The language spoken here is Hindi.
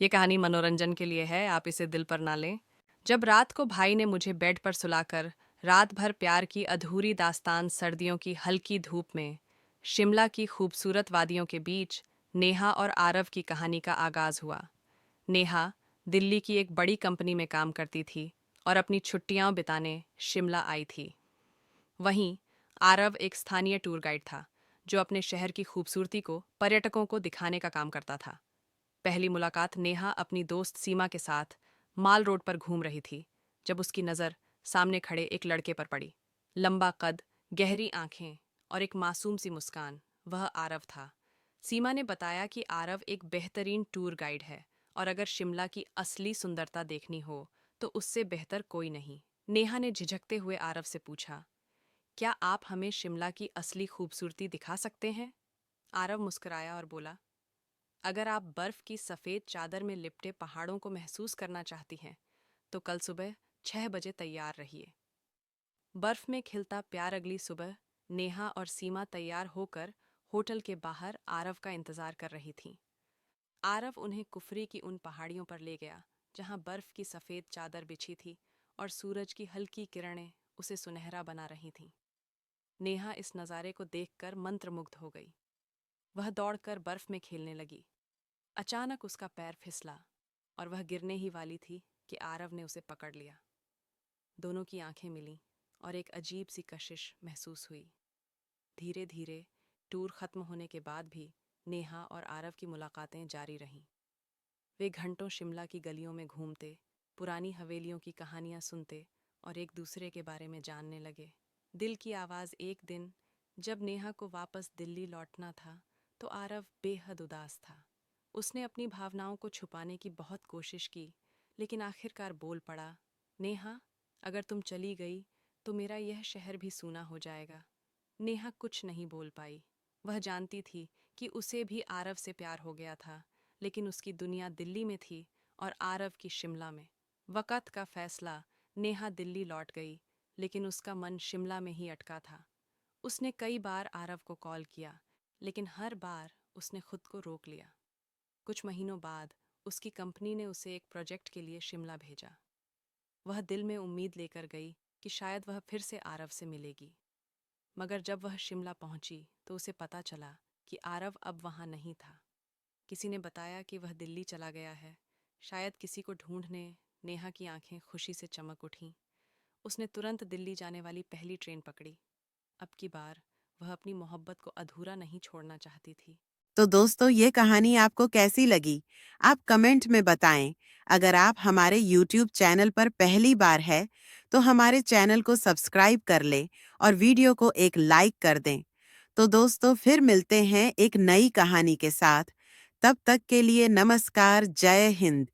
ये कहानी मनोरंजन के लिए है, आप इसे दिल पर ना लें। जब रात को भाई ने मुझे बेड पर सुलाकर रात भर प्यार की अधूरी दास्तान सर्दियों की हल्की धूप में शिमला की खूबसूरत वादियों के बीच नेहा और आरव की कहानी का आगाज हुआ। नेहा दिल्ली की एक बड़ी कंपनी में काम करती थी और अपनी छुट्टियां बिताने शिमला आई थी। वहीं आरव एक स्थानीय टूर गाइड था जो अपने शहर की खूबसूरती को पर्यटकों को दिखाने का काम करता था। पहली मुलाकात नेहा अपनी दोस्त सीमा के साथ माल रोड पर घूम रही थी जब उसकी नज़र सामने खड़े एक लड़के पर पड़ी। लंबा कद, गहरी आंखें और एक मासूम सी मुस्कान, वह आरव था। सीमा ने बताया कि आरव एक बेहतरीन टूर गाइड है और अगर शिमला की असली सुंदरता देखनी हो तो उससे बेहतर कोई नहीं। नेहा ने झिझकते हुए आरव से पूछा, क्या आप हमें शिमला की असली खूबसूरती दिखा सकते हैं? आरव मुस्कुराया और बोला, अगर आप बर्फ की सफेद चादर में लिपटे पहाड़ों को महसूस करना चाहती हैं, तो कल सुबह 6 बजे तैयार रहिए। बर्फ में खिलता प्यार। अगली सुबह नेहा और सीमा तैयार होकर होटल के बाहर आरव का इंतजार कर रही थीं। आरव उन्हें कुफरी की उन पहाड़ियों पर ले गया जहां बर्फ की सफेद चादर बिछी थी और सूरज की हल्की किरणें उसे सुनहरा बना रही थीं। नेहा इस नज़ारे को देखकर मंत्रमुग्ध हो गई। वह दौड़कर बर्फ में खेलने लगी। अचानक उसका पैर फिसला और वह गिरने ही वाली थी कि आरव ने उसे पकड़ लिया। दोनों की आंखें मिलीं और एक अजीब सी कशिश महसूस हुई। धीरे धीरे टूर खत्म होने के बाद भी नेहा और आरव की मुलाकातें जारी रहीं। वे घंटों शिमला की गलियों में घूमते, पुरानी हवेलियों की कहानियां सुनते और एक दूसरे के बारे में जानने लगे। दिल की आवाज़। एक दिन जब नेहा को वापस दिल्ली लौटना था तो आरव बेहद उदास था। उसने अपनी भावनाओं को छुपाने की बहुत कोशिश की, लेकिन आखिरकार बोल पड़ा, नेहा, अगर तुम चली गई तो मेरा यह शहर भी सूना हो जाएगा। नेहा कुछ नहीं बोल पाई। वह जानती थी कि उसे भी आरव से प्यार हो गया था, लेकिन उसकी दुनिया दिल्ली में थी और आरव की शिमला में। वक़्त का फैसला। नेहा दिल्ली लौट गई, लेकिन उसका मन शिमला में ही अटका था। उसने कई बार आरव को कॉल किया, लेकिन हर बार उसने खुद को रोक लिया। कुछ महीनों बाद उसकी कंपनी ने उसे एक प्रोजेक्ट के लिए शिमला भेजा। वह दिल में उम्मीद लेकर गई कि शायद वह फिर से आरव से मिलेगी। मगर जब वह शिमला पहुंची तो उसे पता चला कि आरव अब वहां नहीं था। किसी ने बताया कि वह दिल्ली चला गया है, शायद किसी को ढूंढने। नेहा की आंखें खुशी से चमक उठीं। उसने तुरंत दिल्ली जाने वाली पहली ट्रेन पकड़ी। अब की बार वह अपनी मोहब्बत को अधूरा नहीं छोड़ना चाहती थी। तो दोस्तों, ये कहानी आपको कैसी लगी? आप कमेंट में बताएं। अगर आप हमारे YouTube चैनल पर पहली बार है, तो हमारे चैनल को सब्सक्राइब कर लें और वीडियो को एक लाइक कर दें। तो दोस्तों, फिर मिलते हैं एक नई कहानी के साथ। तब तक के लिए नमस्कार, जय हिंद।